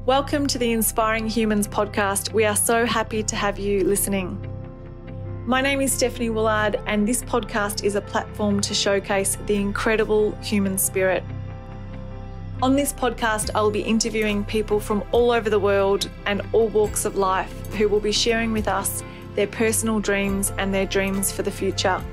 Welcome to the Inspiring Humans podcast. We are so happy to have you listening. My name is Stephanie Woolard, and this podcast is a platform to showcase the incredible human spirit. On this podcast, I will be interviewing people from all over the world and all walks of life who will be sharing with us their personal dreams and their dreams for the future.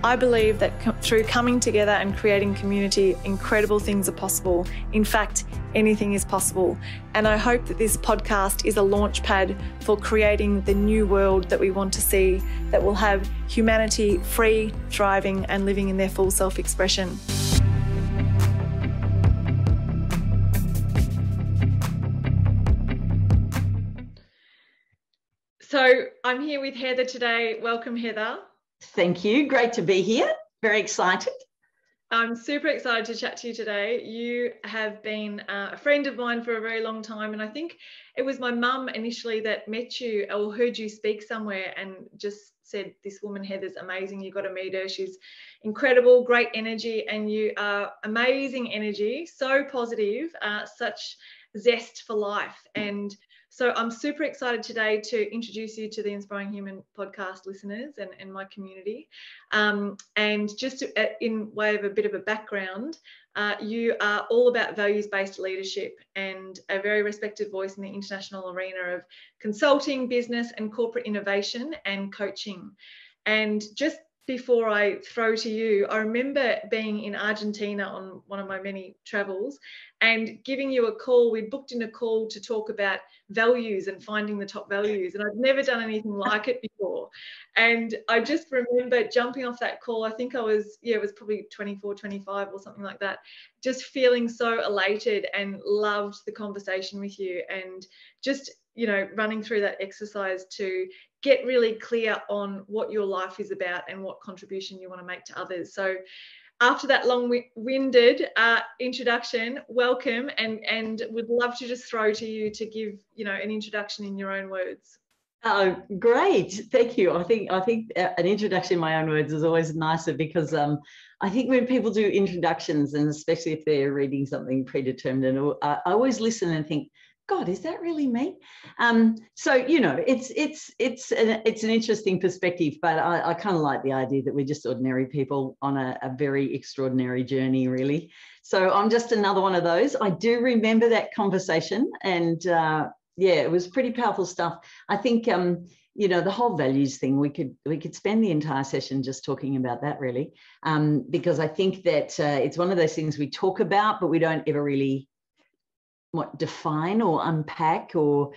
I believe that through coming together and creating community, incredible things are possible. In fact, anything is possible. And I hope that this podcast is a launch pad for creating the new world that we want to see, that will have humanity free, thriving, and living in their full self-expression. So I'm here with Heather today. Welcome, Heather. Thank you. Great to be here. Very excited. I'm super excited to chat to you today. You have been a friend of mine for a very long time, and I think it was my mum initially that met you or heard you speak somewhere and just said, this woman Heather's amazing, you've got to meet her, she's incredible, great energy, and you are amazing energy, so positive, such zest for life. And so I'm super excited today to introduce you to the Inspiring Human podcast listeners and my community. And just in way of a bit of a background, you are all about values-based leadership and a very respected voice in the international arena of consulting, business and corporate innovation and coaching. And just before I throw to you, I remember being in Argentina on one of my many travels and giving you a call. We'd booked in a call to talk about values and finding the top values, and I'd never done anything like it before. And I just remember jumping off that call. I think I was, it was probably 24, 25 or something like that, just feeling so elated and loved the conversation with you, and just, running through that exercise to get really clear on what your life is about and what contribution you want to make to others. So after that long-winded introduction, welcome, and would love to just throw to you to give, an introduction in your own words. Oh, great. Thank you. I think an introduction in my own words is always nicer because I think when people do introductions, and especially if they're reading something predetermined, I always listen and think, God, is that really me? So, it's an interesting perspective, but I kind of like the idea that we're just ordinary people on a very extraordinary journey, really. So I'm just another one of those. I do remember that conversation, and it was pretty powerful stuff. I think, the whole values thing, we could spend the entire session just talking about that, really, because I think that it's one of those things we talk about, but we don't ever really define or unpack, or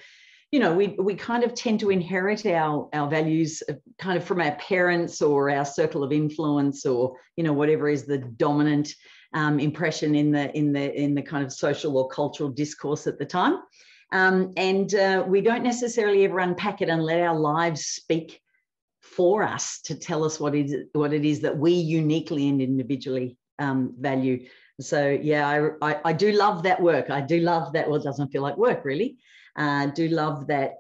we kind of tend to inherit our values kind of from our parents or our circle of influence, or whatever is the dominant impression in the kind of social or cultural discourse at the time, and we don't necessarily ever unpack it and let our lives speak for us to tell us what it is that we uniquely and individually value. So, I do love that work. I do love that. Well, it doesn't feel like work, really. I do love that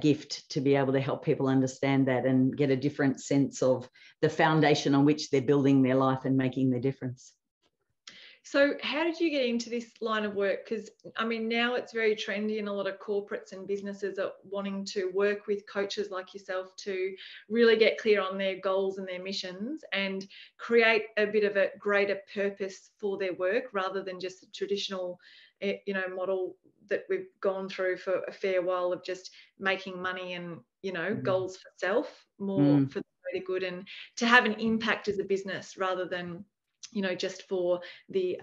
gift to be able to help people understand that and get a different sense of the foundation on which they're building their life and making their difference. So how did you get into this line of work? Because, now it's very trendy, and a lot of corporates and businesses are wanting to work with coaches like yourself to really get clear on their goals and their missions and create a bit of a greater purpose for their work, rather than just the traditional, model that we've gone through for a fair while of just making money and, goals for self, more for the greater good, and to have an impact as a business rather than just for the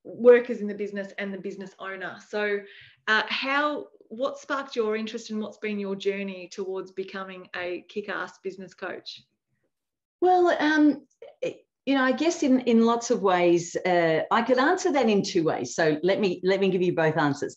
workers in the business and the business owner. So what sparked your interest, and what's been your journey towards becoming a kick-ass business coach? Well, I guess in lots of ways, I could answer that in two ways. So let me give you both answers.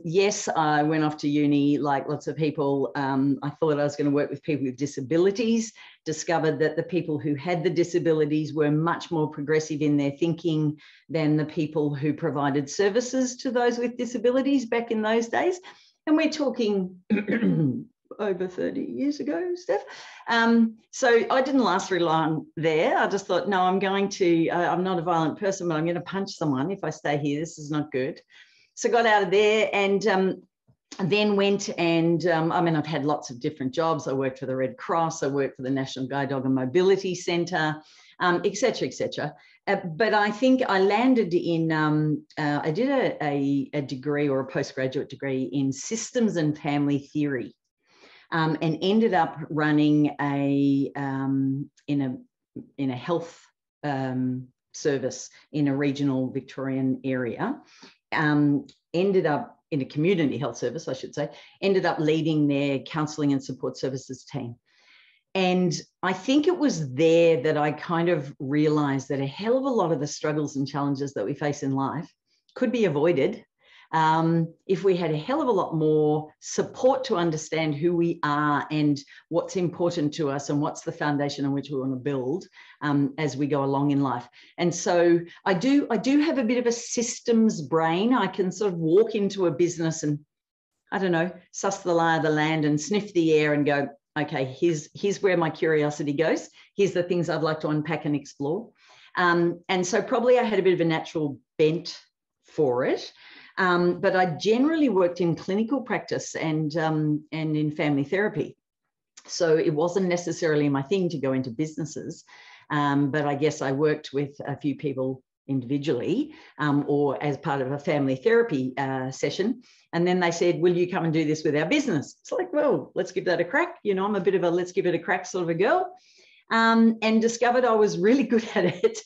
Yes, I went off to uni like lots of people. I thought I was going to work with people with disabilities, discovered that the people who had the disabilities were much more progressive in their thinking than the people who provided services to those with disabilities back in those days. And we're talking over 30 years ago, Steph. So I didn't last very long there. I just thought, no, I'm not a violent person, but I'm going to punch someone if I stay here. This is not good. So got out of there and then went and, I've had lots of different jobs. I worked for the Red Cross. I worked for the National Guide Dog and Mobility Centre, et cetera, et cetera. But I think I landed in, I did a degree or a postgraduate degree in systems and family theory, and ended up running in a health service in a regional Victorian area. Ended up in a community health service, I should say, ended up leading their counselling and support services team. And I think it was there that I kind of realised that a hell of a lot of the struggles and challenges that we face in life could be avoided if we had a hell of a lot more support to understand who we are and what's important to us and what's the foundation on which we want to build as we go along in life. And so I do have a bit of a systems brain. I can sort of walk into a business and, I don't know, suss the lie of the land and sniff the air and go, okay, here's where my curiosity goes. Here's the things I'd like to unpack and explore. And so probably I had a bit of a natural bent for it. But I generally worked in clinical practice and in family therapy. So it wasn't necessarily my thing to go into businesses. But I guess I worked with a few people individually or as part of a family therapy session. And then they said, will you come and do this with our business? It's like, well, let's give that a crack. You know, I'm a bit of a let's give it a crack sort of a girl. And discovered I was really good at it.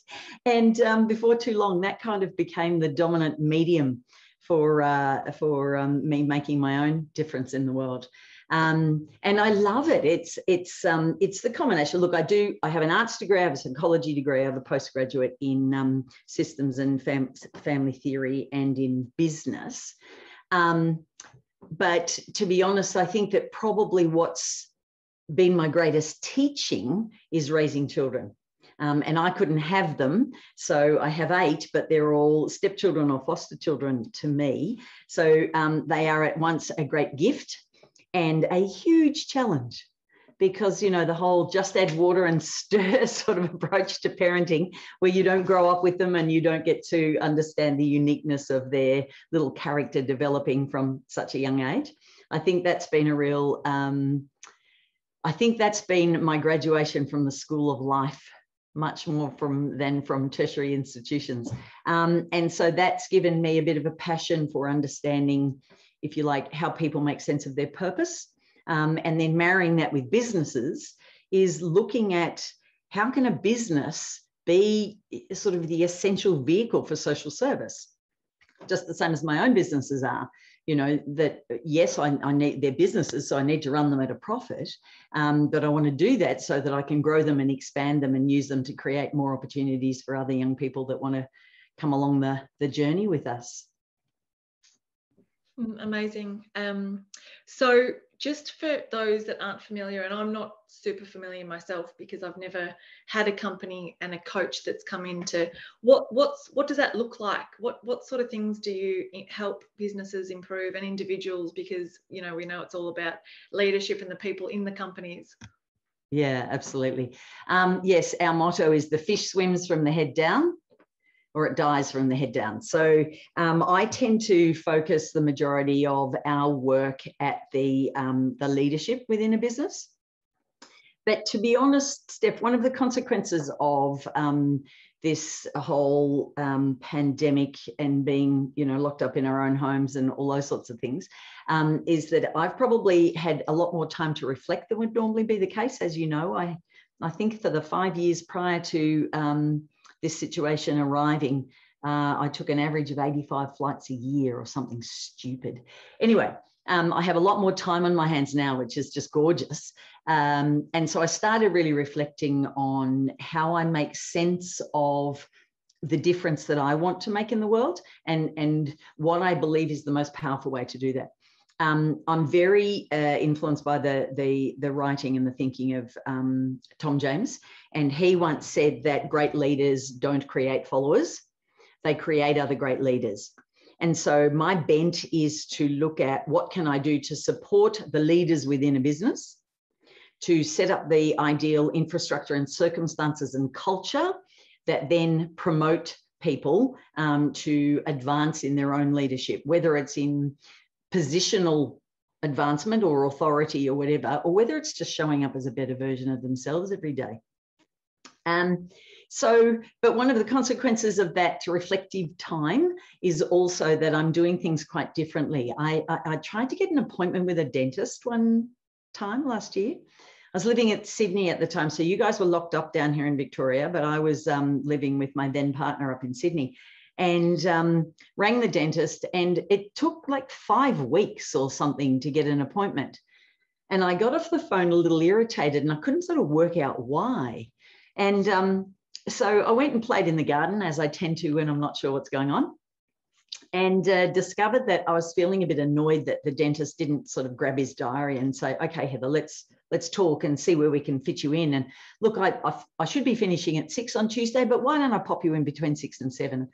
And before too long, that kind of became the dominant medium for me making my own difference in the world. And I love it. It's the combination. Look, I have an arts degree, I have a psychology degree, I have a postgraduate in systems and family theory and in business. But to be honest, I think that probably what's been my greatest teaching is raising children. And I couldn't have them. So I have 8, but they're all stepchildren or foster children to me. So they are at once a great gift and a huge challenge because, you know, the whole just add water and stir sort of approach to parenting where you don't grow up with them and you don't get to understand the uniqueness of their little character developing from such a young age. I think that's been a real, I think that's been my graduation from the school of life, much more than from tertiary institutions. And so that's given me a bit of a passion for understanding, if you like, how people make sense of their purpose. And then marrying that with businesses is looking at how can a business be sort of the essential vehicle for social service, just the same as my own businesses are. You know, that yes, I need their businesses, so I need to run them at a profit, but I want to do that so that I can grow them and expand them and use them to create more opportunities for other young people that want to come along the journey with us. Amazing. So just for those that aren't familiar, and I'm not super familiar myself because I've never had a company and a coach that's come into what does that look like? What sort of things do you help businesses improve and individuals? Because, you know, we know it's all about leadership and the people in the companies. Yeah, absolutely. Yes, our motto is the fish swims from the head down, or it dies from the head down. So I tend to focus the majority of our work at the leadership within a business. But to be honest, Steph, one of the consequences of this whole pandemic and being, you know, locked up in our own homes and all those sorts of things is that I've probably had a lot more time to reflect than would normally be the case. As you know, I think for the 5 years prior to this situation arriving, I took an average of 85 flights a year or something stupid. Anyway, I have a lot more time on my hands now, which is just gorgeous. And so I started really reflecting on how I make sense of the difference that I want to make in the world and what I believe is the most powerful way to do that. I'm very influenced by the writing and the thinking of Tom James, and he once said that great leaders don't create followers, they create other great leaders. And so my bent is to look at what can I do to support the leaders within a business, to set up the ideal infrastructure and circumstances and culture that then promote people to advance in their own leadership, whether it's in positional advancement or authority or whatever, or whether it's just showing up as a better version of themselves every day. But one of the consequences of that reflective time is also that I'm doing things quite differently. I tried to get an appointment with a dentist one time last year. I was living at Sydney at the time, so you guys were locked up down here in Victoria, but I was living with my then partner up in Sydney, and rang the dentist, and it took like 5 weeks or something to get an appointment. And I got off the phone a little irritated, and I couldn't sort of work out why. And so I went and played in the garden, as I tend to when I'm not sure what's going on, and discovered that I was feeling a bit annoyed that the dentist didn't sort of grab his diary and say, okay, Heather, let's talk and see where we can fit you in. And look, I should be finishing at 6 on Tuesday, but why don't I pop you in between 6 and 7?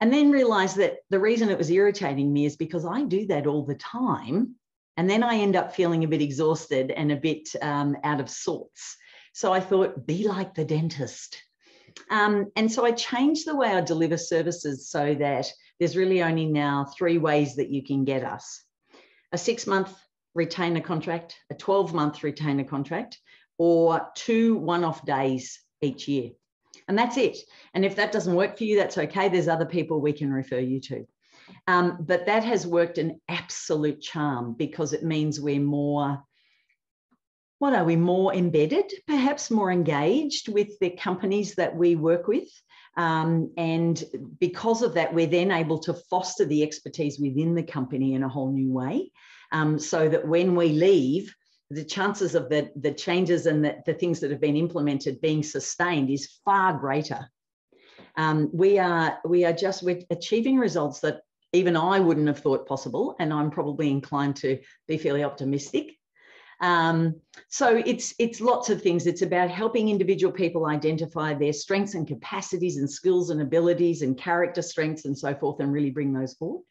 And then realized that the reason it was irritating me is because I do that all the time. And then I end up feeling a bit exhausted and a bit out of sorts. So I thought, be like the dentist. And so I changed the way I deliver services so that there's really only now 3 ways that you can get us: a 6-month retainer contract, a 12-month retainer contract, or 2 one-off days each year. And that's it. And if that doesn't work for you, that's okay. There's other people we can refer you to. But that has worked an absolute charm, because it means we're more, what are we, more embedded, perhaps more engaged with the companies that we work with. And because of that, we're then able to foster the expertise within the company in a whole new way, so that when we leave, the chances of the changes and the things that have been implemented being sustained is far greater. We're achieving results that even I wouldn't have thought possible, and I'm probably inclined to be fairly optimistic. So it's lots of things. It's about helping individual people identify their strengths and capacities and skills and abilities and character strengths and so forth, and really bring those forward.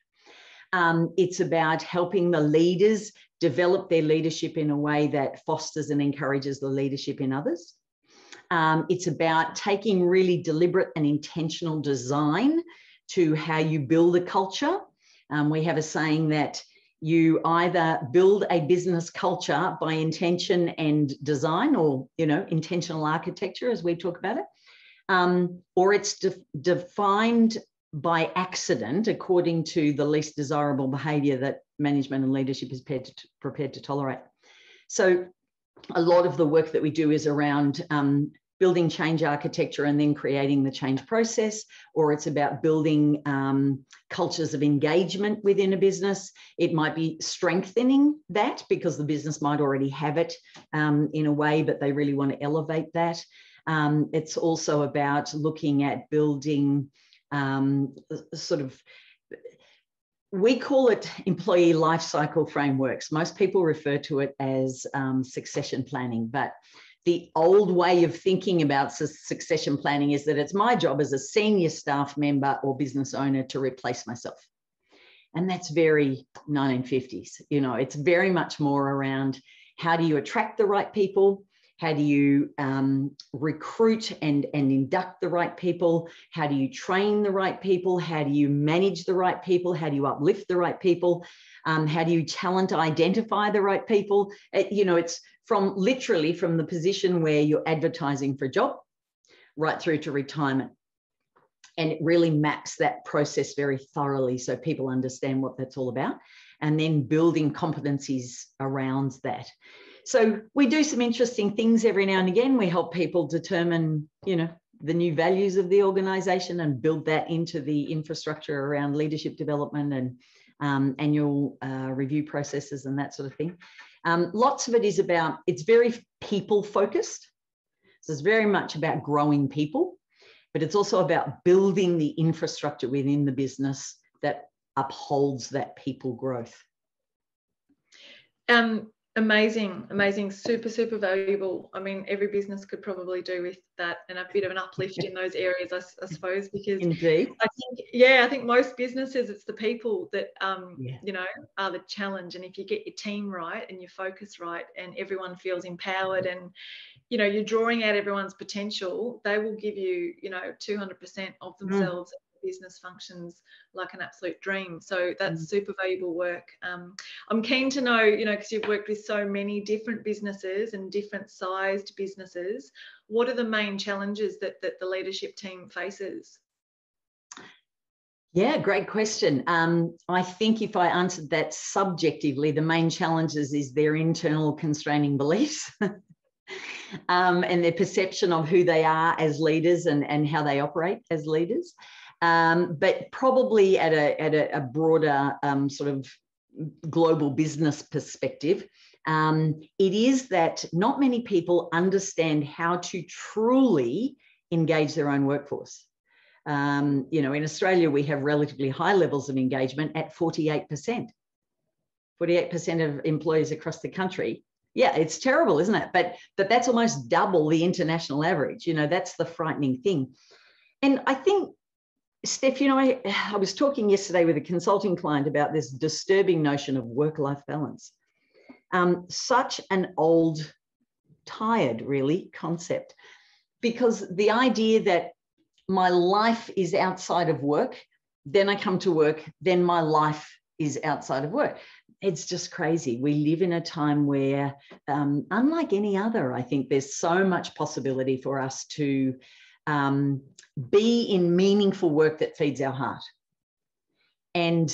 It's about helping the leaders develop their leadership in a way that fosters and encourages the leadership in others. It's about taking really deliberate and intentional design to how you build a culture. We have a saying that you either build a business culture by intention and design, or, intentional architecture, as we talk about it, or it's defined by accident according to the least desirable behavior that management and leadership is prepared to tolerate. So a lot of the work that we do is around building change architecture and then creating the change process, or it's about building cultures of engagement within a business. It might be strengthening that because the business might already have it in a way, but they really want to elevate that. It's also about looking at building we call it employee life cycle frameworks. Most people refer to it as succession planning, but the old way of thinking about succession planning is that it's my job as a senior staff member or business owner to replace myself. And that's very 1950s. It's very much more around how do you attract the right people? How do you recruit and induct the right people? How do you train the right people? How do you manage the right people? How do you uplift the right people? How do you talent identify the right people? It's literally from the position where you're advertising for a job right through to retirement. And it really maps that process very thoroughly so people understand what that's all about, and then building competencies around that. So we do some interesting things every now and again. We help people determine, the new values of the organization and build that into the infrastructure around leadership development and annual review processes and that sort of thing. Lots of it is about, it's very people focused. So it's very much about growing people, but it's also about building the infrastructure within the business that upholds that people growth. Amazing, amazing, super valuable. I mean, every business could probably do with that and a bit of an uplift in those areas, I suppose, because Indeed. I think most businesses, it's the people that, Yeah. you know, are the challenge. And if you get your team right and your focus right and everyone feels empowered and, you know, you're drawing out everyone's potential, they will give you, you know, 200% of themselves. Business functions like an absolute dream. So that's super valuable work. I'm keen to know, you know, because you've worked with so many different businesses and different sized businesses, what are the main challenges that the leadership team faces? Yeah, great question. I think if I answered that subjectively, the main challenges is their internal constraining beliefs and their perception of who they are as leaders and how they operate as leaders. But probably at a broader sort of global business perspective, it is that not many people understand how to truly engage their own workforce. You know, in Australia, we have relatively high levels of engagement at 48%. 48% of employees across the country. Yeah, it's terrible, isn't it? But that's almost double the international average. You know, that's the frightening thing. And I think, Steph, you know, I was talking yesterday with a consulting client about this disturbing notion of work-life balance. Such an old, tired, really, concept. Because the idea that my life is outside of work, then I come to work, then my life is outside of work. It's just crazy. We live in a time where, unlike any other, I think there's so much possibility for us to be in meaningful work that feeds our heart. And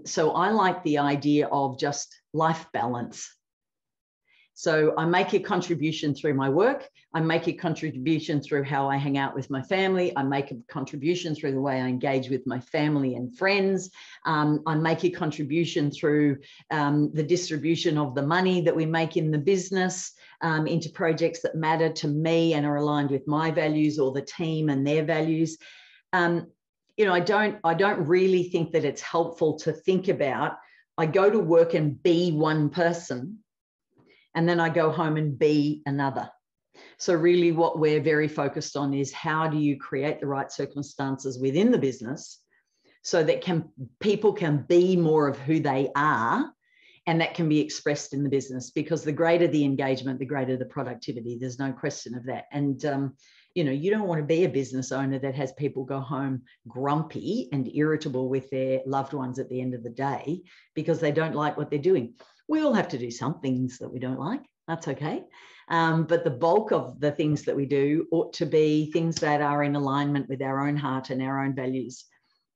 so I like the idea of just life balance. So I make a contribution through my work. I make a contribution through how I hang out with my family. I make a contribution through the way I engage with my family and friends. I make a contribution through the distribution of the money that we make in the business into projects that matter to me and are aligned with my values or the team and their values. You know, I don't really think that it's helpful to think about, I go to work and be one person, and then I go home and be another. So really what we're very focused on is how do you create the right circumstances within the business so that people can be more of who they are, and that can be expressed in the business, because the greater the engagement, the greater the productivity. There's no question of that. And, you know, you don't want to be a business owner that has people go home grumpy and irritable with their loved ones at the end of the day because they don't like what they're doing. We all have to do some things that we don't like. That's okay. But the bulk of the things that we do ought to be things that are in alignment with our own heart and our own values.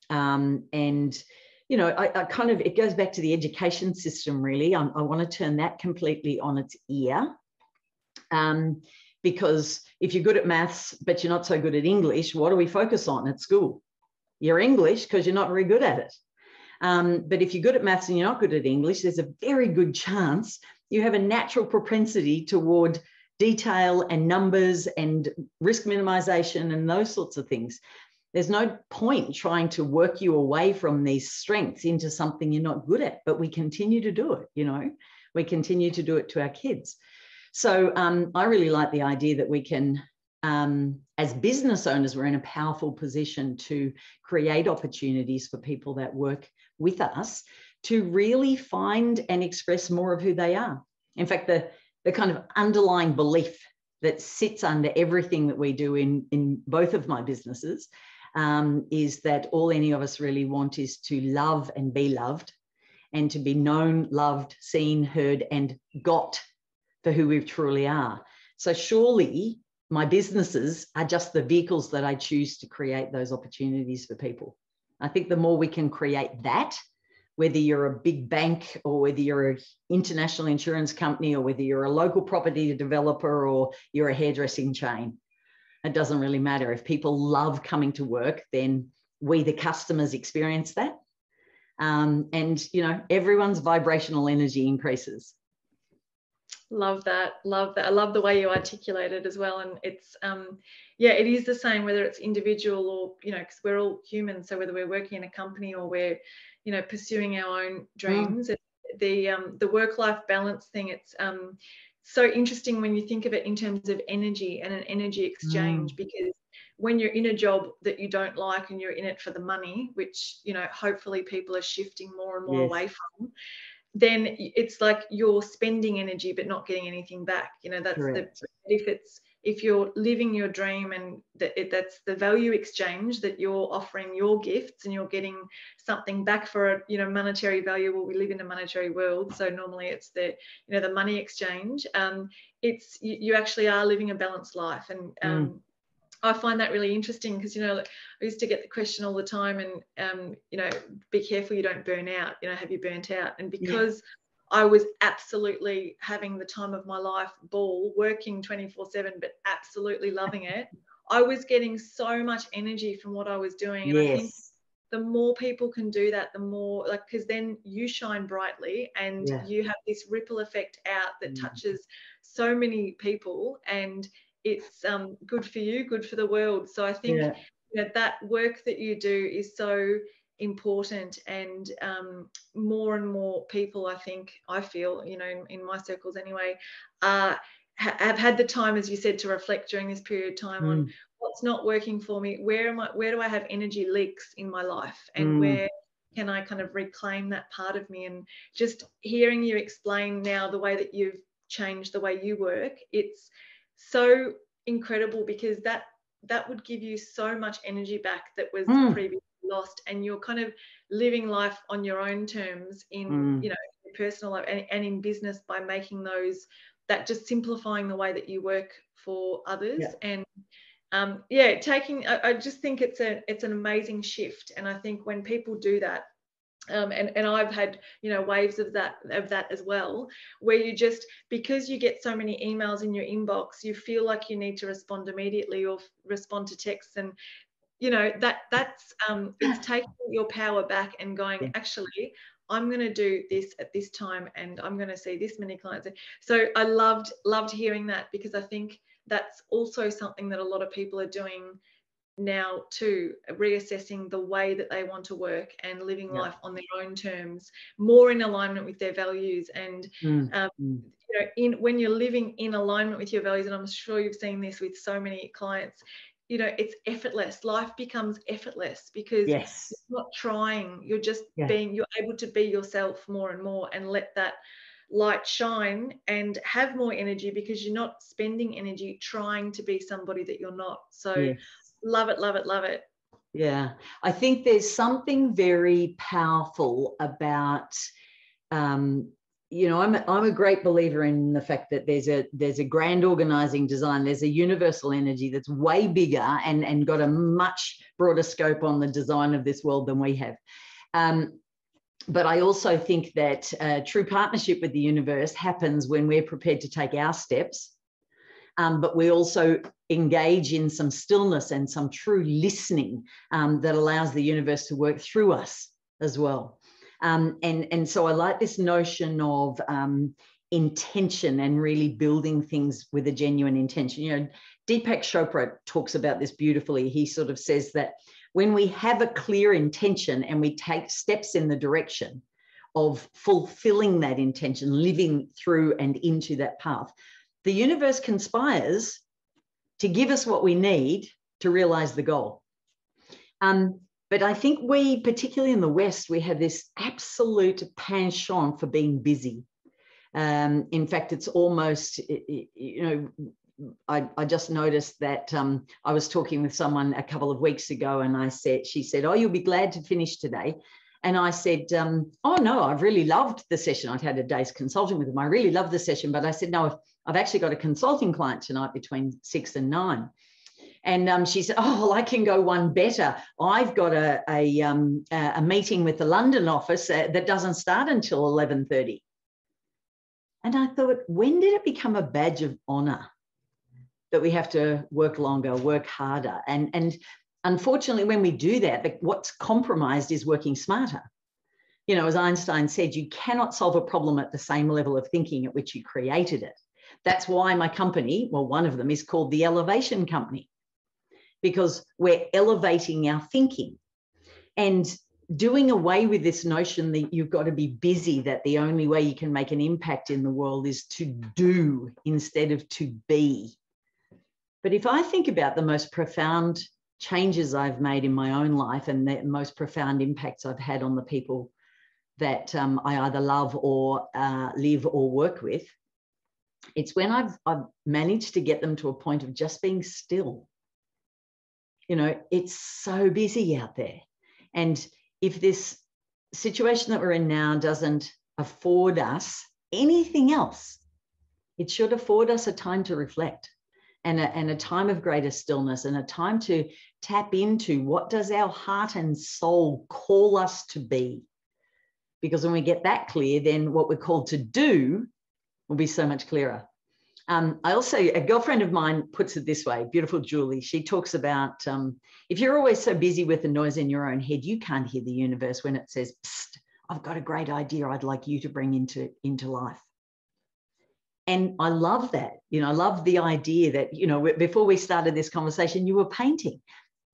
And, you know, I kind of, it goes back to the education system, really. I want to turn that completely on its ear. Because if you're good at maths, but you're not so good at English, what do we focus on at school? Your English, because you're not very good at it. But if you're good at maths and you're not good at English, there's a very good chance you have a natural propensity toward detail and numbers and risk minimization and those sorts of things. There's no point trying to work you away from these strengths into something you're not good at, but we continue to do it, you know, we continue to do it to our kids. So I really like the idea that we can, as business owners, we're in a powerful position to create opportunities for people that work with us to really find and express more of who they are. In fact, the kind of underlying belief that sits under everything that we do in both of my businesses is that all any of us really want is to love and be loved, and to be known, loved, seen, heard, and got for who we truly are. So surely my businesses are just the vehicles that I choose to create those opportunities for people. I think the more we can create that, whether you're a big bank or whether you're an international insurance company or whether you're a local property developer or you're a hairdressing chain, it doesn't really matter. If people love coming to work, then we, the customers, experience that. And, you know, everyone's vibrational energy increases. Love that. Love that. I love the way you articulate it as well. And it's, yeah, it is the same, whether it's individual or, you know, because we're all human. So whether we're working in a company or we're, you know, pursuing our own dreams, the work-life balance thing, it's so interesting when you think of it in terms of energy and an energy exchange, because when you're in a job that you don't like and you're in it for the money, which, you know, hopefully people are shifting more and more away from, then it's like you're spending energy but not getting anything back. You know, that's Correct. if you're living your dream, and that's the value exchange, that you're offering your gifts and you're getting something back for a, you know, monetary value. Well, we live in a monetary world, so normally it's the, you know, the money exchange. It's you actually are living a balanced life, and I find that really interesting, because, you know, I used to get the question all the time, and you know, be careful you don't burn out. You know, have you burnt out? And because I was absolutely having the time of my life, ball, working 24/7, but absolutely loving it, I was getting so much energy from what I was doing. And I think the more people can do that, the more, like, because then you shine brightly, and you have this ripple effect out that touches so many people, and it's good for you, good for the world. So I think you know, that work that you do is so important, and more and more people, I feel, you know, in my circles anyway, have had the time, as you said, to reflect during this period of time on what's not working for me, where do I have energy leaks in my life, and where can I kind of reclaim that part of me. And just hearing you explain now the way that you've changed the way you work, it's so incredible, because that would give you so much energy back that was previously lost, and you're kind of living life on your own terms in you know, your personal life and in business, by making that just simplifying the way that you work for others. And I just think it's an amazing shift. And I think when people do that, and I've had, you know, waves of that as well, where you just, because you get so many emails in your inbox, you feel like you need to respond immediately or respond to texts, and you know, that's it's taking your power back and going, actually, I'm going to do this at this time, and I'm going to see this many clients. So I loved hearing that, because I think that's also something that a lot of people are doing now too, reassessing the way that they want to work and living life on their own terms, more in alignment with their values. And you know, when you're living in alignment with your values, and I'm sure you've seen this with so many clients, you know, it's effortless. Life becomes effortless, because you're not trying, you're just being, you're able to be yourself more and more, and let that light shine and have more energy, because you're not spending energy trying to be somebody that you're not. So love it, love it, love it. Yeah, I think there's something very powerful about, you know, I'm a great believer in the fact that there's a grand organizing design. There's a universal energy that's way bigger and got a much broader scope on the design of this world than we have. But I also think that true partnership with the universe happens when we're prepared to take our steps. But we also engage in some stillness and some true listening that allows the universe to work through us as well. And so I like this notion of intention and really building things with a genuine intention. You know, Deepak Chopra talks about this beautifully. He sort of says that when we have a clear intention and we take steps in the direction of fulfilling that intention, living through and into that path, the universe conspires to give us what we need to realize the goal. But I think we, particularly in the West, we have this absolute penchant for being busy. In fact, it's almost, you know, I just noticed that I was talking with someone a couple of weeks ago, and she said, "Oh, you'll be glad to finish today." And I said, "Oh, no, I've really loved the session. I'd had a day's consulting with them. I really loved the session." But I said, "No, I've actually got a consulting client tonight between 6 and 9. And she said, "Oh, well, I can go one better. I've got a meeting with the London office that doesn't start until 11:30. And I thought, when did it become a badge of honor that we have to work longer, work harder? And unfortunately, when we do that, what's compromised is working smarter. You know, as Einstein said, you cannot solve a problem at the same level of thinking at which you created it. That's why my company, well, one of them is called the Elevation Company, because we're elevating our thinking. And doing away with this notion that you've got to be busy, that the only way you can make an impact in the world is to do instead of to be. But if I think about the most profound changes I've made in my own life and the most profound impacts I've had on the people that I either love or live or work with, it's when I've managed to get them to a point of just being still. You know, it's so busy out there. And if this situation that we're in now doesn't afford us anything else, it should afford us a time to reflect and a time of greater stillness and a time to tap into what does our heart and soul call us to be. Because when we get that clear, then what we're called to do will be so much clearer. I also, a girlfriend of mine puts it this way, beautiful Julie, she talks about if you're always so busy with the noise in your own head, you can't hear the universe when it says, psst, I've got a great idea I'd like you to bring into life. And I love that. You know, I love the idea that, you know, before we started this conversation, you were painting.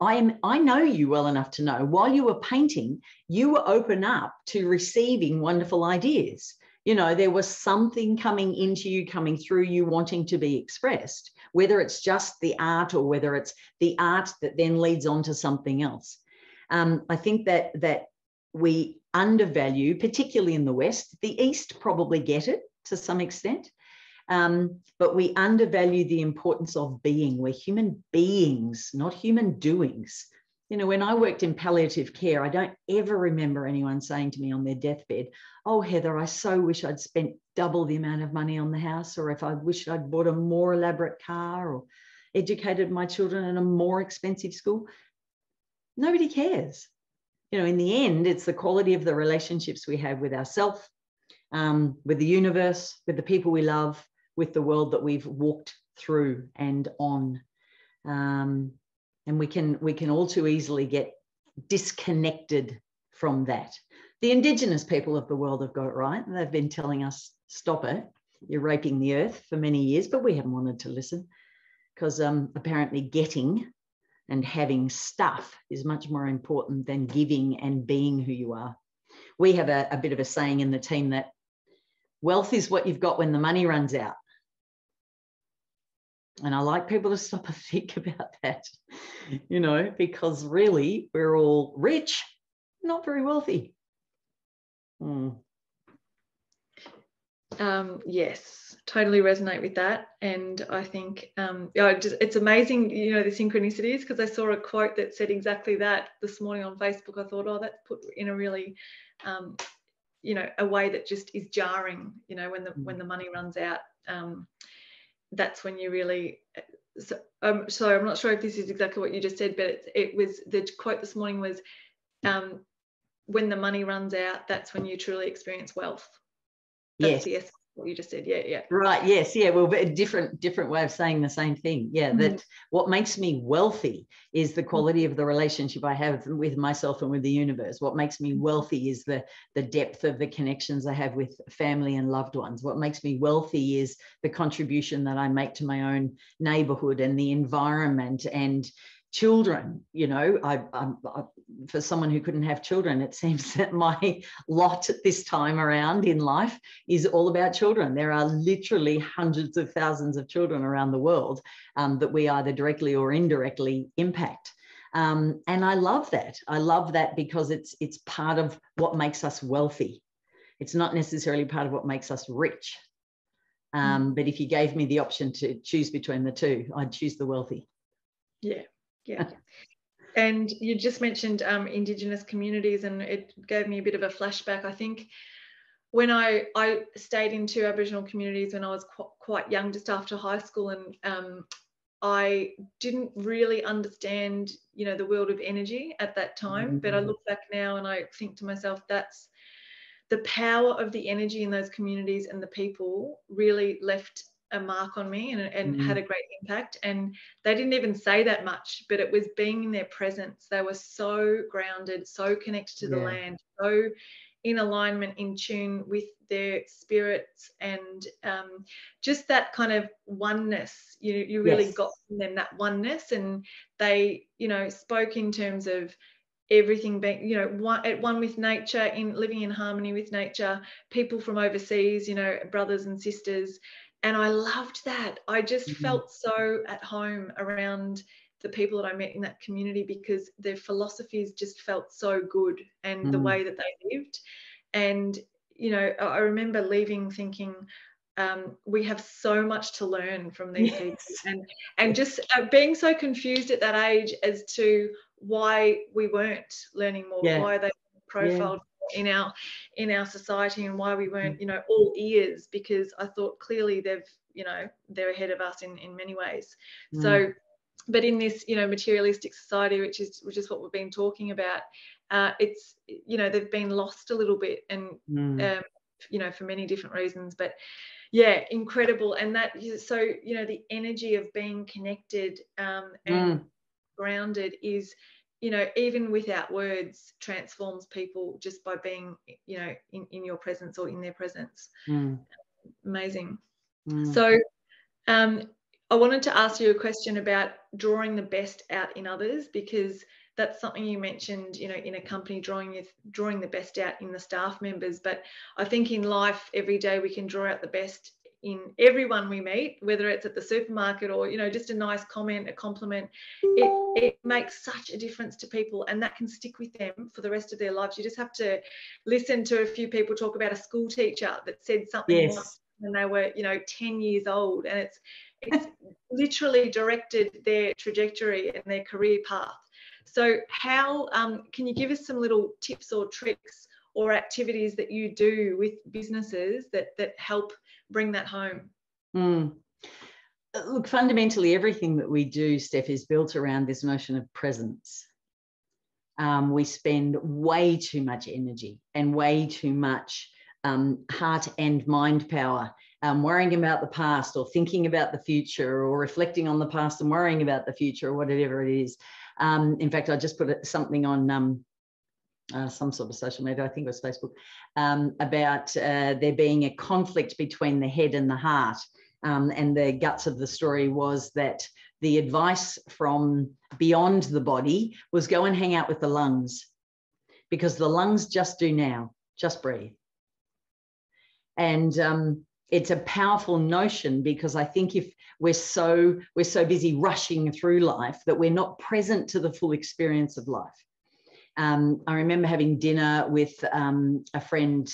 I know you well enough to know while you were painting, you were open up to receiving wonderful ideas. You know, there was something coming into you, coming through you, wanting to be expressed, whether it's just the art or whether it's the art that then leads on to something else. I think that we undervalue, particularly in the West. The East probably get it to some extent, but we undervalue the importance of being. We're human beings, not human doings. You know, when I worked in palliative care, I don't ever remember anyone saying to me on their deathbed, oh, Heather, I so wish I'd spent double the amount of money on the house, or if I wished I'd bought a more elaborate car or educated my children in a more expensive school. Nobody cares. You know, in the end, it's the quality of the relationships we have with ourselves, with the universe, with the people we love, with the world that we've walked through and on. And we can all too easily get disconnected from that. The Indigenous people of the world have got it right. They've been telling us, stop it, you're raping the earth for many years, but we haven't wanted to listen because apparently getting and having stuff is much more important than giving and being who you are. We have a bit of a saying in the team that wealth is what you've got when the money runs out. And I like people to stop and think about that, you know, because really we're all rich, not very wealthy. Yes, totally resonate with that. And I think it's amazing, you know, the synchronicities, because I saw a quote that said exactly that this morning on Facebook. I thought, oh, that's put in a really, you know, a way that just is jarring, you know, when the money runs out. That's when you really, so I'm not sure if this is exactly what you just said, but it was, the quote this morning was, when the money runs out, that's when you truly experience wealth. That's yes. The essence of what you just said. Yeah. Right. Yes. Yeah. Well, a different way of saying the same thing. Yeah. That what makes me wealthy is the quality of the relationship I have with myself and with the universe. What makes me wealthy is the depth of the connections I have with family and loved ones. What makes me wealthy is the contribution that I make to my own neighborhood and the environment and children. You know, I for someone who couldn't have children, it seems that my lot at this time around in life is all about children. There are literally hundreds of thousands of children around the world that we either directly or indirectly impact. And I love that. I love that because it's part of what makes us wealthy. It's not necessarily part of what makes us rich. But if you gave me the option to choose between the two, I'd choose the wealthy. Yeah. And you just mentioned Indigenous communities, and it gave me a bit of a flashback. I think when I stayed in 2 Aboriginal communities when I was quite young, just after high school, and I didn't really understand, you know, the world of energy at that time. But I look back now and I think to myself, that's the power of the energy in those communities, and the people really left a mark on me and had a great impact. And they didn't even say that much, but it was being in their presence. They were so grounded, so connected to the land, so in alignment, in tune with their spirits, and just that kind of oneness. You really got from them that oneness, and they, you know, spoke in terms of everything being, you know, at one with nature, in living in harmony with nature, people from overseas, you know, brothers and sisters. And I loved that. I just felt so at home around the people that I met in that community, because their philosophies just felt so good, and the way that they lived. And, you know, I remember leaving thinking, we have so much to learn from these people, and just being so confused at that age as to why we weren't learning more, why they profiled in our society, and why we weren't, you know, all ears, because I thought clearly they're ahead of us in many ways. So, but in this, you know, materialistic society, which is what we've been talking about, it's, you know, they've been lost a little bit, and you know, for many different reasons. But yeah, incredible. And that, so, you know, the energy of being connected and grounded is, you know, even without words, transforms people just by being, you know, in your presence or in their presence. Amazing. So I wanted to ask you a question about drawing the best out in others, because that's something you mentioned, you know, in a company, drawing the best out in the staff members. But I think in life, every day, we can draw out the best in everyone we meet, whether it's at the supermarket or, you know, just a nice comment, a compliment. It makes such a difference to people, and that can stick with them for the rest of their lives. You just have to listen to a few people talk about a school teacher that said something once when they were, you know, 10 years old, and it's literally directed their trajectory and their career path. So how can you give us some little tips or tricks or activities that you do with businesses that help bring that home? Look, fundamentally, everything that we do, Steph, is built around this notion of presence. We spend way too much energy and way too much heart and mind power worrying about the past, or thinking about the future, or reflecting on the past and worrying about the future, or whatever it is. In fact, I just put something on some sort of social media, I think it was Facebook, about there being a conflict between the head and the heart. And the guts of the story was that the advice from beyond the body was go and hang out with the lungs, because the lungs just do now, just breathe. And it's a powerful notion, because I think if we're so busy rushing through life that we're not present to the full experience of life. I remember having dinner with a friend,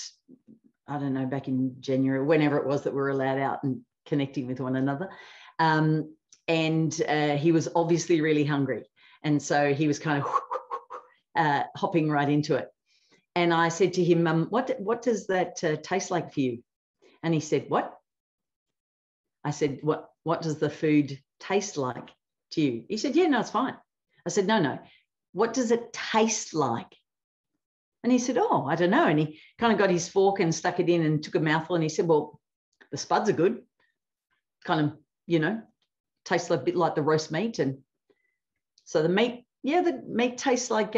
I don't know, back in January, whenever it was that we were allowed out and connecting with one another. And he was obviously really hungry. And so he was kind of hopping right into it. And I said to him, what does that taste like for you? And he said, what? I said, what does the food taste like to you? He said, yeah, no, it's fine. I said, no. What does it taste like? And he said, oh, I don't know. And he kind of got his fork and stuck it in and took a mouthful. And he said, well, the spuds are good. Kind of, you know, tastes a bit like the roast meat. And so the meat tastes like,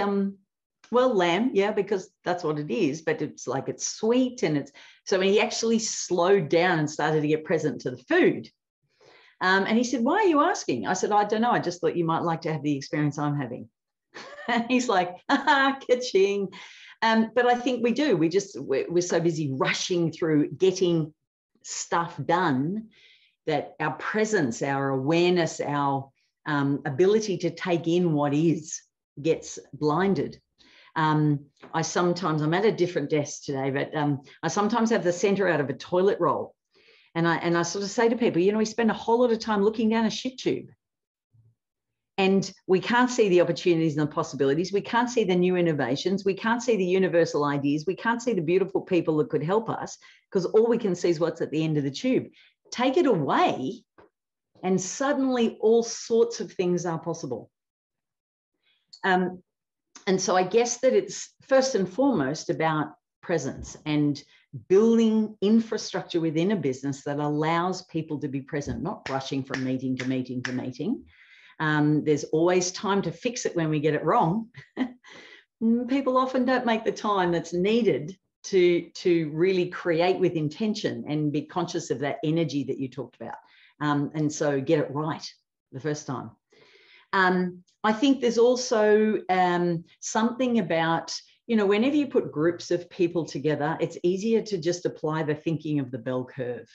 well, lamb, yeah, because that's what it is, but it's like it's sweet, and it's, so he actually slowed down and started to get present to the food. And he said, why are you asking? I said, I don't know. I just thought you might like to have the experience I'm having. And he's like, ka-ching. But I think we do. We're so busy rushing through getting stuff done that our presence, our awareness, our ability to take in what is gets blinded. I'm at a different desk today, but I sometimes have the center out of a toilet roll. And I sort of say to people, you know, we spend a whole lot of time looking down a shit tube. And we can't see the opportunities and the possibilities. We can't see the new innovations. We can't see the universal ideas. We can't see the beautiful people that could help us, because all we can see is what's at the end of the tube. Take it away, and suddenly all sorts of things are possible. And so I guess that it's first and foremost about presence and building infrastructure within a business that allows people to be present, not rushing from meeting to meeting to meeting. There's always time to fix it when we get it wrong. People often don't make the time that's needed to really create with intention and be conscious of that energy that you talked about. And so get it right the first time. I think there's also something about, whenever you put groups of people together, it's easier to just apply the thinking of the bell curve.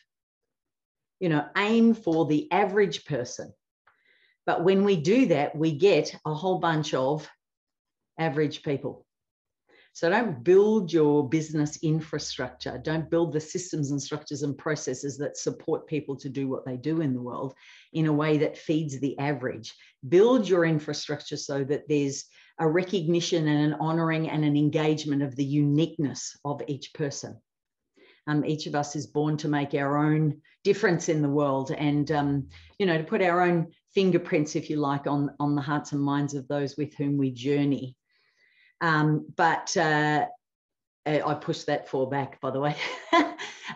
Aim for the average person. But when we do that, we get a whole bunch of average people. So don't build your business infrastructure. Don't build the systems and structures and processes that support people to do what they do in the world in a way that feeds the average. Build your infrastructure so that there's a recognition and an honouring and an engagement of the uniqueness of each person. Each of us is born to make our own difference in the world and, to put our own fingerprints, if you like, on the hearts and minds of those with whom we journey. But I pushed that far back, by the way.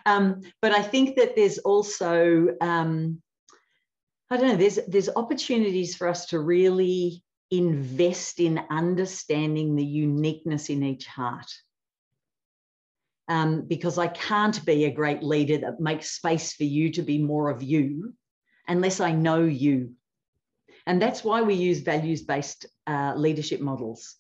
But I think that there's also, there's opportunities for us to really invest in understanding the uniqueness in each heart. Because I can't be a great leader that makes space for you to be more of you unless I know you. And that's why we use values-based leadership models,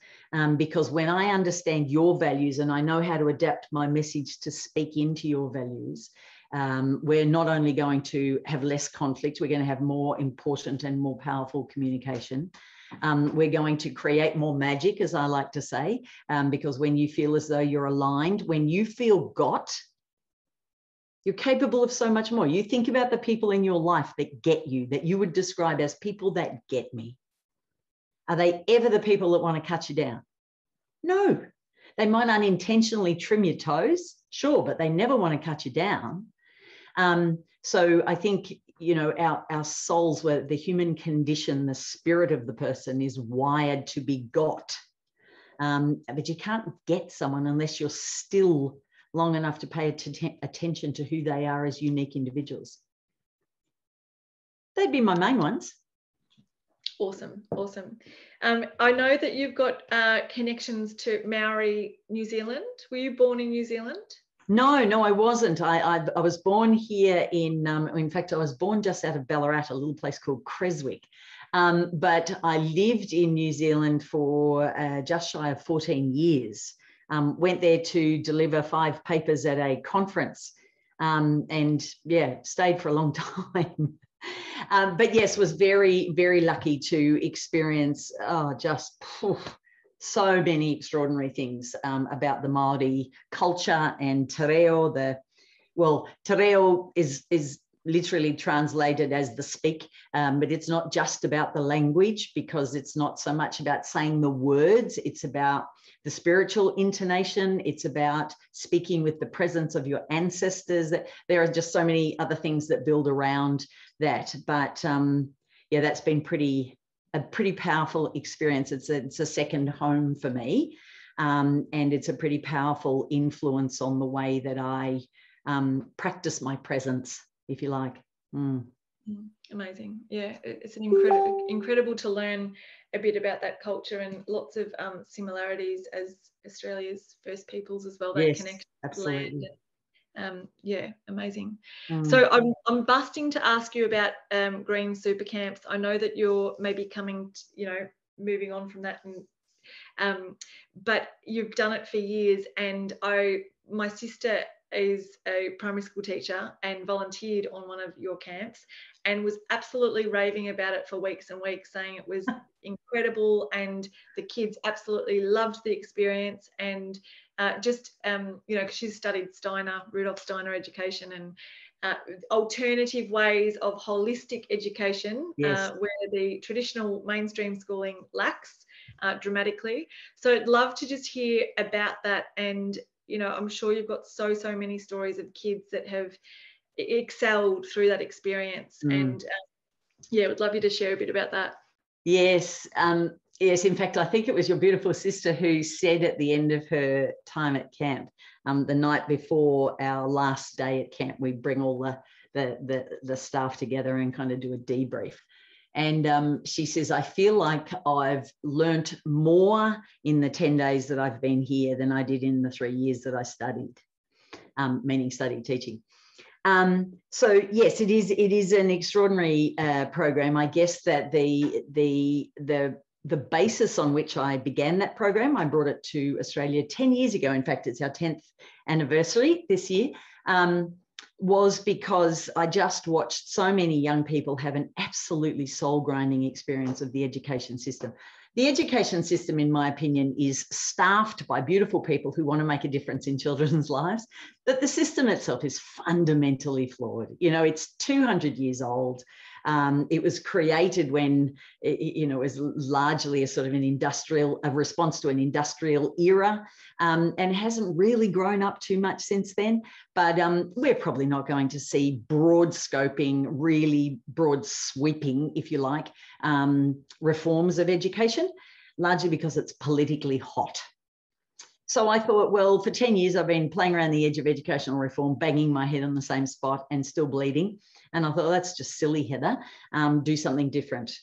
because when I understand your values and I know how to adapt my message to speak into your values, we're not only going to have less conflict, we're going to have more important and more powerful communication. We're going to create more magic, as I like to say, because when you feel as though you're aligned, when you feel got, you're capable of so much more. You think about the people in your life that get you, that you would describe as people that get me. Are they ever the people that want to cut you down? No. They might unintentionally trim your toes, sure, but they never want to cut you down. So I think, our souls, where the human condition, the spirit of the person is wired to be got. But you can't get someone unless you're still long enough to pay attention to who they are as unique individuals. They'd be my main ones. Awesome. I know that you've got connections to Maori, New Zealand. Were you born in New Zealand? No, I wasn't. I was born here in fact, I was born just out of Ballarat, a little place called Creswick. But I lived in New Zealand for just shy of 14 years. Went there to deliver 5 papers at a conference and stayed for a long time. But yes, was very, very lucky to experience so many extraordinary things about the Māori culture and te reo. Te reo is literally translated as the speak, but it's not just about the language, because it's not so much about saying the words, it's about the spiritual intonation, it's about speaking with the presence of your ancestors. There are just so many other things that build around that. But that's been a pretty powerful experience. It's a second home for me, and it's a pretty powerful influence on the way that I practice my presence, if you like. Amazing. Yeah, it's an incredible to learn a bit about that culture, and lots of similarities as Australia's First Peoples as well. That yes, connection absolutely. to land. Amazing. So I'm busting to ask you about green super camps. I know that you're maybe coming, moving on from that, and but you've done it for years. And my sister is a primary school teacher and volunteered on one of your camps and was absolutely raving about it for weeks and weeks, saying it was incredible and the kids absolutely loved the experience. And because she's studied Rudolf Steiner education and alternative ways of holistic education, yes. where the traditional mainstream schooling lacks dramatically. So I'd love to just hear about that. And I'm sure you've got so many stories of kids that have excelled through that experience. And would love you to share a bit about that. Yes. Yes, in fact, I think it was your beautiful sister who said at the end of her time at camp, the night before our last day at camp, we bring all the staff together and kind of do a debrief. And she says, I feel like I've learnt more in the 10 days that I've been here than I did in the 3 years that I studied, meaning studied teaching. So yes, it is an extraordinary program. I guess that the basis on which I began that program, I brought it to Australia 10 years ago. In fact, it's our 10th anniversary this year, was because I just watched so many young people have an absolutely soul-grinding experience of the education system. The education system, in my opinion, is staffed by beautiful people who want to make a difference in children's lives, but the system itself is fundamentally flawed. You know, it's 200 years old. It was created when, you know, it was largely a sort of a response to an industrial era, and hasn't really grown up too much since then. But we're probably not going to see broad scoping, really broad sweeping, if you like, reforms of education, largely because it's politically hot. So I thought, well, for 10 years, I've been playing around the edge of educational reform, banging my head on the same spot and still bleeding. And I thought, well, that's just silly, Heather. Do something different.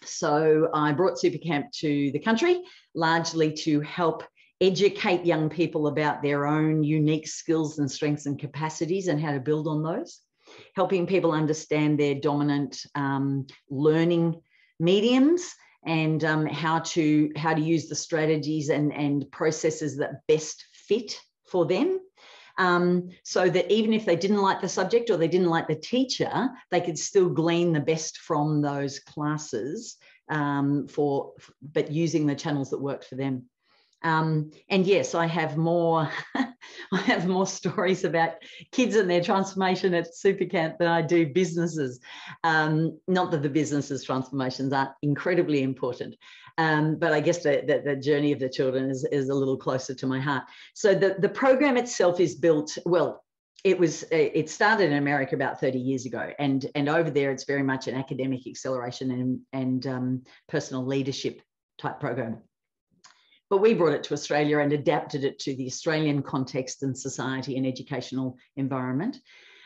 So I brought Supercamp to the country, largely to help educate young people about their own unique skills and strengths and capacities and how to build on those, helping people understand their dominant learning mediums and how to use the strategies and processes that best fit for them. So that even if they didn't like the subject or they didn't like the teacher, they could still glean the best from those classes, but using the channels that worked for them. And yes, I have more stories about kids and their transformation at Supercamp than I do businesses. Not that the businesses' transformations aren't incredibly important, but I guess the journey of the children is a little closer to my heart. So the program itself is built, well, it started in America about 30 years ago, and over there it's very much an academic acceleration and personal leadership type program. But we brought it to Australia and adapted it to the Australian context and society and educational environment.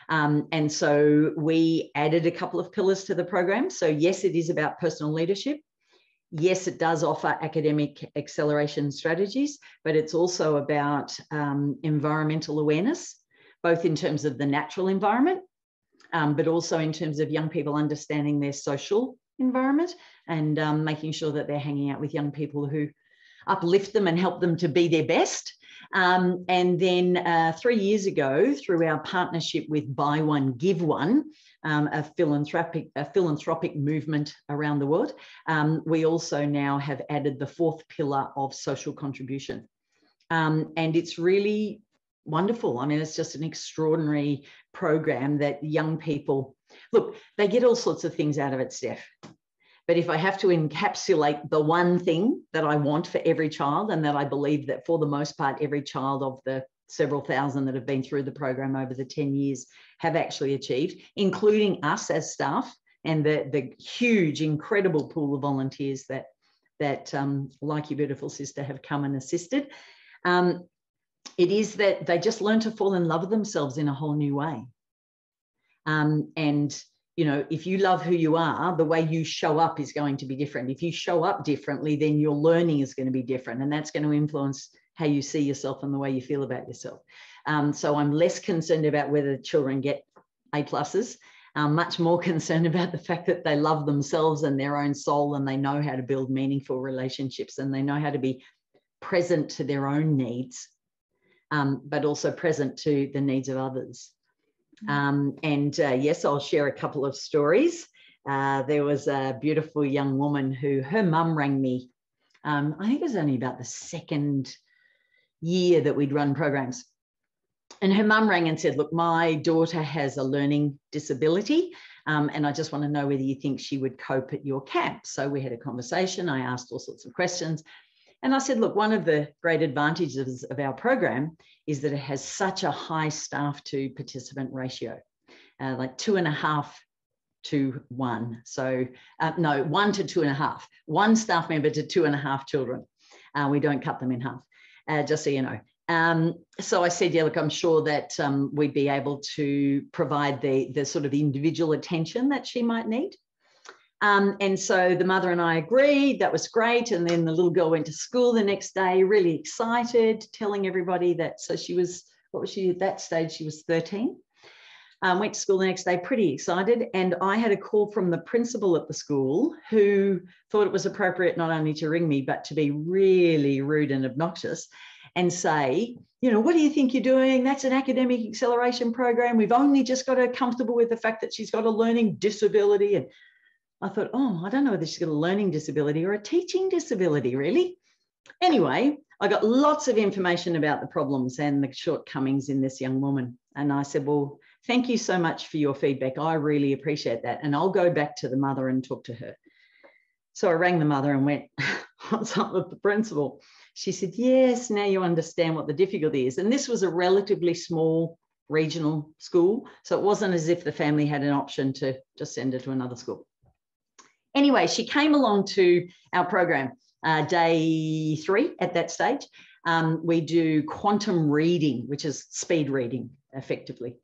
And so we added a couple of pillars to the program. So yes, it is about personal leadership. Yes, it does offer academic acceleration strategies, but it's also about environmental awareness, both in terms of the natural environment, but also in terms of young people understanding their social environment and making sure that they're hanging out with young people who uplift them and help them to be their best. And then 3 years ago, through our partnership with Buy One, Give One, a philanthropic movement around the world, we also now have added the 4th pillar of social contribution. And it's really wonderful. I mean, it's just an extraordinary program that young people, look, they get all sorts of things out of it, Steph. But if I have to encapsulate the one thing that I want for every child, and that I believe that for the most part, every child of the several thousand that have been through the program over the 10 years have actually achieved, including us as staff and the huge, incredible pool of volunteers that like your beautiful sister, have come and assisted. It is that they just learn to fall in love with themselves in a whole new way. And you know, if you love who you are, the way you show up is going to be different. If you show up differently, then your learning is going to be different, and that's going to influence how you see yourself and the way you feel about yourself. So I'm less concerned about whether children get A+. I'm much more concerned about the fact that they love themselves and their own soul, and they know how to build meaningful relationships, and they know how to be present to their own needs, but also present to the needs of others. Yes, I'll share a couple of stories. There was a beautiful young woman who, her mum rang me. I think it was only about the 2nd year that we'd run programs. And her mum rang and said, look, my daughter has a learning disability, and I just want to know whether you think she would cope at your camp. So we had a conversation. I asked all sorts of questions. And I said, look, one of the great advantages of our program is that it has such a high staff to participant ratio, like 2.5 to 1. So no, 1 to 2.5, 1 staff member to 2.5 children. We don't cut them in half, just so you know. So I said, yeah, look, I'm sure that we'd be able to provide the sort of individual attention that she might need. And so the mother and I agreed, that was great. And then the little girl went to school the next day, really excited, telling everybody that, so she was, what was she at that stage? She was 13. Went to school the next day pretty excited, and I had a call from the principal at the school who thought it was appropriate not only to ring me but to be really rude and obnoxious and say, you know, what do you think you're doing? That's an academic acceleration program. We've only just got her comfortable with the fact that she's got a learning disability. And I thought, oh, I don't know whether she's got a learning disability or a teaching disability, really. Anyway, I got lots of information about the problems and the shortcomings in this young woman. And I said, well, thank you so much for your feedback. I really appreciate that. And I'll go back to the mother and talk to her. So I rang the mother and went, what's up with the principal? She said, yes, now you understand what the difficulty is. And this was a relatively small regional school. So it wasn't as if the family had an option to just send her to another school. Anyway, she came along to our program, day 3 at that stage. We do quantum reading, which is speed reading, effectively.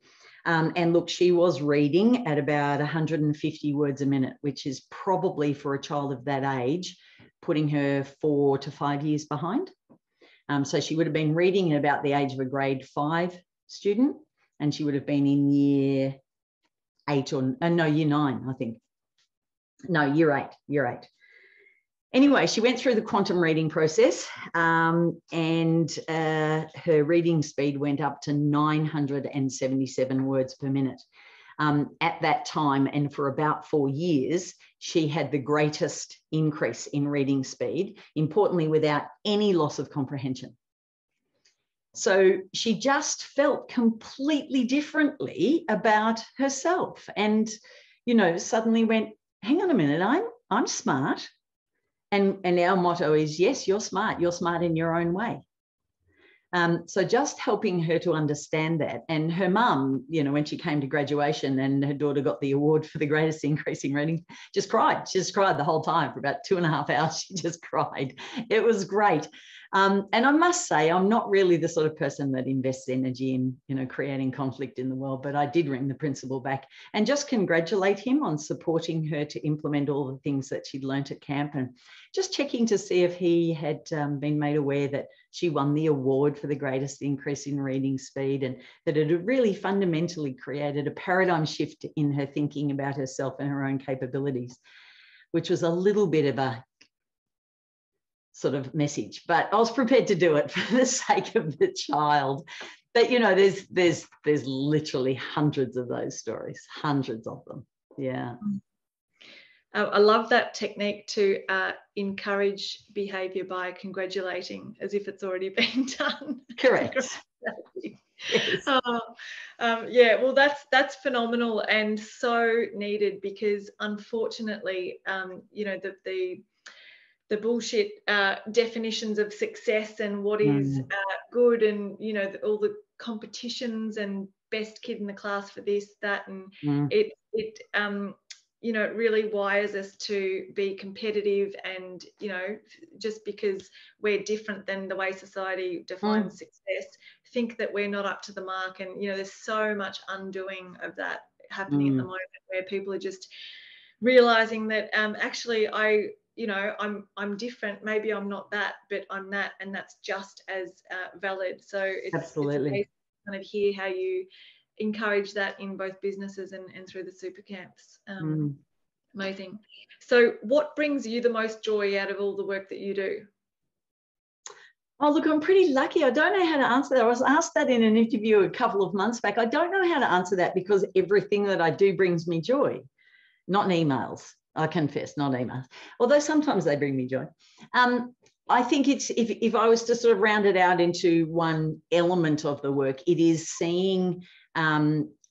And look, she was reading at about 150 words a minute, which is probably for a child of that age, putting her 4 to 5 years behind. So she would have been reading at about the age of a grade 5 student, and she would have been in year 8 or no, year 9, I think. No, year 8. Anyway, she went through the quantum reading process, and her reading speed went up to 977 words per minute. At that time, and for about 4 years, she had the greatest increase in reading speed, importantly, without any loss of comprehension. So she just felt completely differently about herself, and, you know, suddenly went, hang on a minute, I'm smart. And our motto is, yes, you're smart in your own way. So just helping her to understand that. And her mum, you know, when she came to graduation and her daughter got the award for the greatest increase in reading, just cried. She just cried the whole time for about 2.5 hours. She just cried. It was great. And I must say, I'm not really the sort of person that invests energy in, you know, creating conflict in the world, but I did ring the principal back and just congratulate him on supporting her to implement all the things that she'd learnt at camp, and just checking to see if he had been made aware that she won the award for the greatest increase in reading speed, and that it had really fundamentally created a paradigm shift in her thinking about herself and her own capabilities, which was a little bit of a sort of message, but I was prepared to do it for the sake of the child. But, you know, there's literally hundreds of those stories, hundreds of them. Yeah. I love that technique to encourage behaviour by congratulating as if it's already been done. Correct. Yes. Yeah, well, that's phenomenal and so needed, because unfortunately, you know, the bullshit definitions of success and what is good, and, you know, all the competitions and best kid in the class for this, that, and it you know, it really wires us to be competitive, and, you know, just because we're different than the way society defines success, think that we're not up to the mark. And, you know, there's so much undoing of that happening at the moment, where people are just realizing that actually I'm different. Maybe I'm not that, but I'm that, and that's just as valid. So it's absolutely amazing to kind of hear how you encourage that in both businesses and through the super camps. Amazing. So what brings you the most joy out of all the work that you do? Oh, look, I'm pretty lucky. I don't know how to answer that. I was asked that in an interview a couple of months back. I don't know how to answer that, because everything that I do brings me joy. Not emails, I confess, not emails, although sometimes they bring me joy. I think it's, if I was to sort of round it out into one element of the work, it is seeing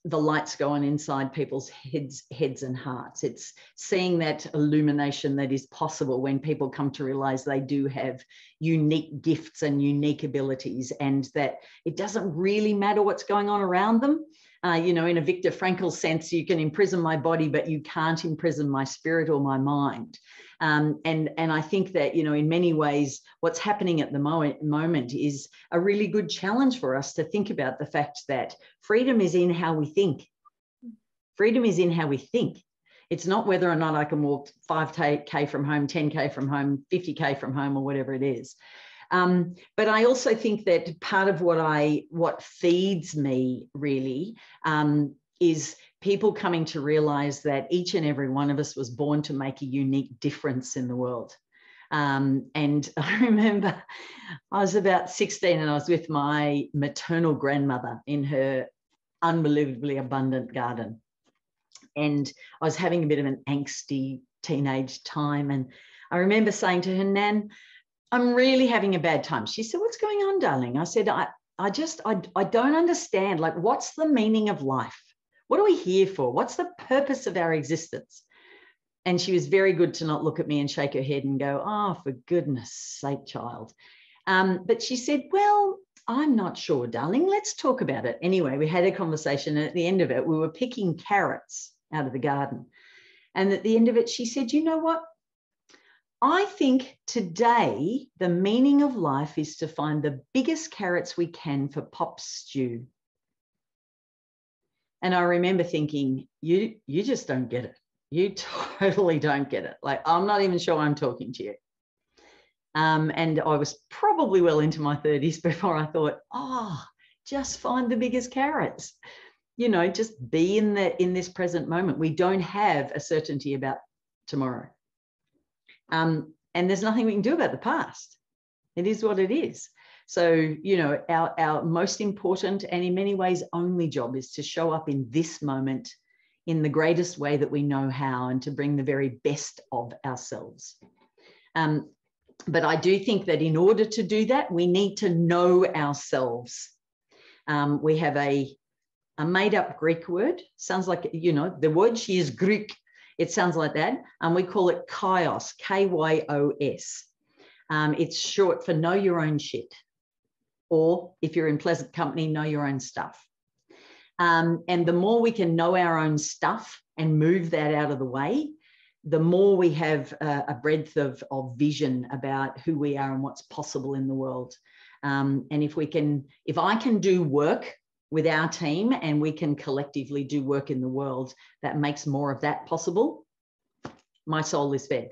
the lights go on inside people's heads and hearts. It's seeing that illumination that is possible when people come to realize they do have unique gifts and unique abilities, and that it doesn't really matter what's going on around them. You know, in a Viktor Frankl sense, you can imprison my body, but you can't imprison my spirit or my mind. And I think that, you know, in many ways, what's happening at the moment is a really good challenge for us to think about the fact that freedom is in how we think. Freedom is in how we think. It's not whether or not I can walk 5K from home, 10K from home, 50K from home, or whatever it is. But I also think that part of what feeds me really is people coming to realize that each and every one of us was born to make a unique difference in the world. And I remember I was about 16 and I was with my maternal grandmother in her unbelievably abundant garden. And I was having a bit of an angsty teenage time. And I remember saying to her, Nan, I'm really having a bad time. She said, what's going on, darling? I said, I don't understand. Like, what's the meaning of life? What are we here for? What's the purpose of our existence? And she was very good to not look at me and shake her head and go, oh, for goodness sake, child. But she said, well, I'm not sure, darling. Let's talk about it. Anyway, we had a conversation. And at the end of it, we were picking carrots out of the garden. And at the end of it, she said, you know what? I think today the meaning of life is to find the biggest carrots we can for pop stew. And I remember thinking, you just don't get it. You totally don't get it. Like, I'm not even sure I'm talking to you. And I was probably well into my 30s before I thought, oh, just find the biggest carrots. You know, just be in this present moment. We don't have a certainty about tomorrow. And there's nothing we can do about the past. It is what it is. So, you know, our most important and in many ways only job is to show up in this moment in the greatest way that we know how and to bring the very best of ourselves. But I do think that in order to do that, we need to know ourselves. We have a made-up Greek word. Sounds like, you know, the word she is Greek. It sounds like that. We call it Kyos, K-Y-O-S. It's short for know your own shit. Or if you're in pleasant company, know your own stuff. And the more we can know our own stuff and move that out of the way, the more we have a breadth of vision about who we are and what's possible in the world. And if I can do work with our team and we can collectively do work in the world that makes more of that possible, my soul is fed.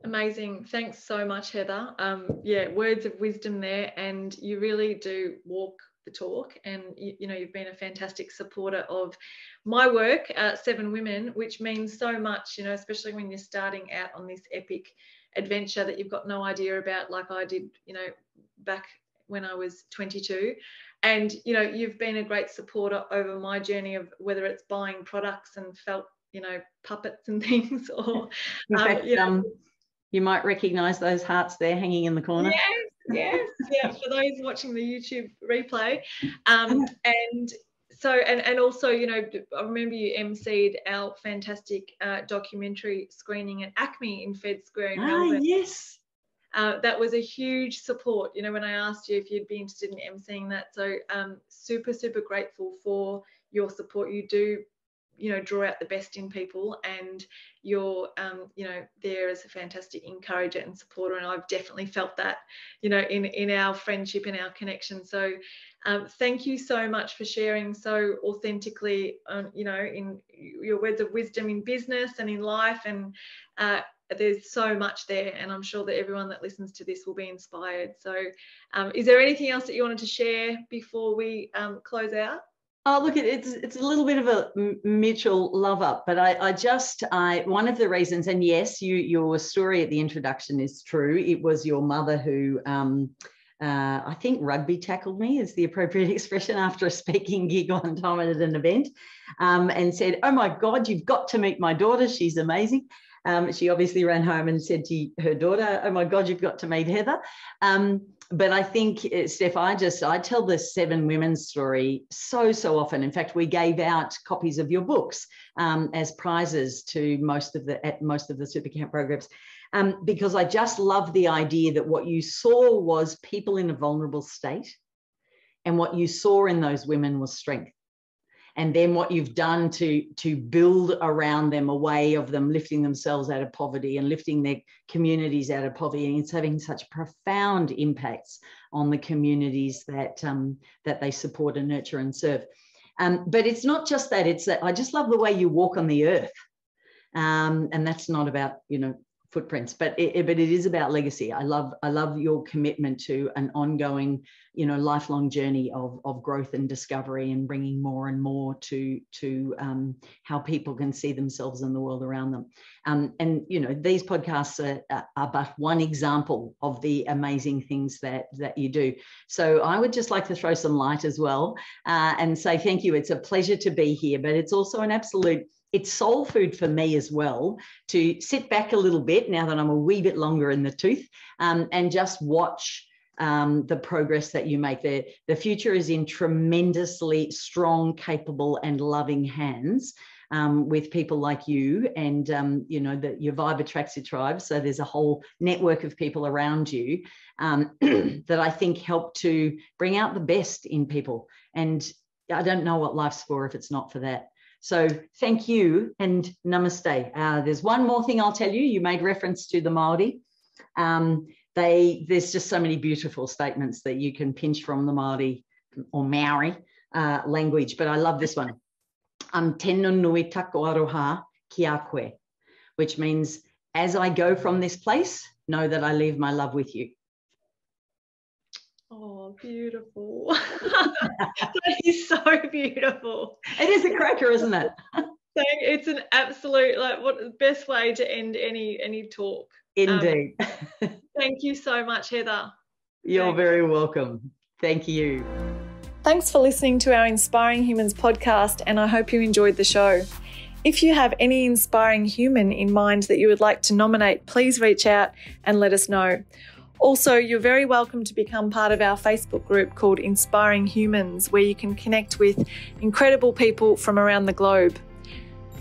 Amazing. Thanks so much, Heather. Yeah, words of wisdom there, and you really do walk the talk, and you know, you've been a fantastic supporter of my work, 7 Women, which means so much, you know, especially when you're starting out on this epic adventure that you've got no idea about, like I did, you know, back when I was 22. And, you know, you've been a great supporter over my journey of whether it's buying products and felt, you know, puppets and things, or in fact, you know, you might recognise those hearts there hanging in the corner. Yes, yeah. For those watching the YouTube replay, and so and also, you know, I remember you emceed our fantastic documentary screening at Acme in Fed Square in Melbourne. Yes. That was a huge support, you know, when I asked you if you'd be interested in emceeing that. So super grateful for your support. You do, you know, draw out the best in people, and you're you know, there as a fantastic encourager and supporter, and I've definitely felt that, you know, in our friendship, in our connection. So thank you so much for sharing so authentically, you know, in your words of wisdom in business and in life, and there's so much there, and I'm sure that everyone that listens to this will be inspired. So is there anything else that you wanted to share before we close out? Oh, look, it's a little bit of a mutual love up, but I one of the reasons, and yes, your story at the introduction is true. It was your mother who, I think rugby tackled me is the appropriate expression, after a speaking gig one time at an event, and said, oh my God, you've got to meet my daughter. She's amazing. She obviously ran home and said to her daughter, oh my God, you've got to meet Heather. But I think, Steph, I tell the 7 Women story so often. In fact, we gave out copies of your books as prizes to most of the Super Camp programs, because I just love the idea that what you saw was people in a vulnerable state, and what you saw in those women was strength. And then what you've done to build around them a way of them lifting themselves out of poverty and lifting their communities out of poverty, and it's having such profound impacts on the communities that they support and nurture and serve. But it's not just that; it's that I just love the way you walk on the earth, and that's not about, you know, footprints, but it is about legacy. I love your commitment to an ongoing, lifelong journey of growth and discovery, and bringing more and more to how people can see themselves in the world around them. And these podcasts are but one example of the amazing things that you do. So I would just like to throw some light as well, and say thank you. It's a pleasure to be here, but it's also an absolute, it's soul food for me as well, to sit back a little bit now that I'm a wee bit longer in the tooth, and just watch the progress that you make. The future is in tremendously strong, capable and loving hands, with people like you, and that your vibe attracts your tribe. So there's a whole network of people around you that I think help to bring out the best in people. And I don't know what life's for if it's not for that. So thank you and namaste. There's one more thing I'll tell you. You made reference to the Māori. There's just so many beautiful statements that you can pinch from the Māori or Maori language, but I love this one. Tēnā nui taku aroha ki a koe, which means, as I go from this place, know that I leave my love with you. Oh, beautiful. That is so beautiful. It is a cracker, isn't it? It's an absolute, what the best way to end any talk. Indeed. Thank you so much, Heather. You're very welcome. Thank you. Thanks for listening to our Inspiring Humans podcast, and I hope you enjoyed the show. If you have any inspiring human in mind that you would like to nominate, please reach out and let us know. Also, you're very welcome to become part of our Facebook group called Inspiring Humans, where you can connect with incredible people from around the globe.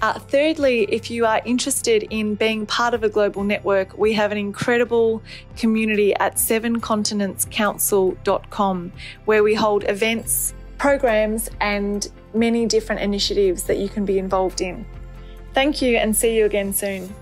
Thirdly, if you are interested in being part of a global network, we have an incredible community at 7continentscouncil.com, where we hold events, programs, and many different initiatives that you can be involved in. Thank you, and see you again soon.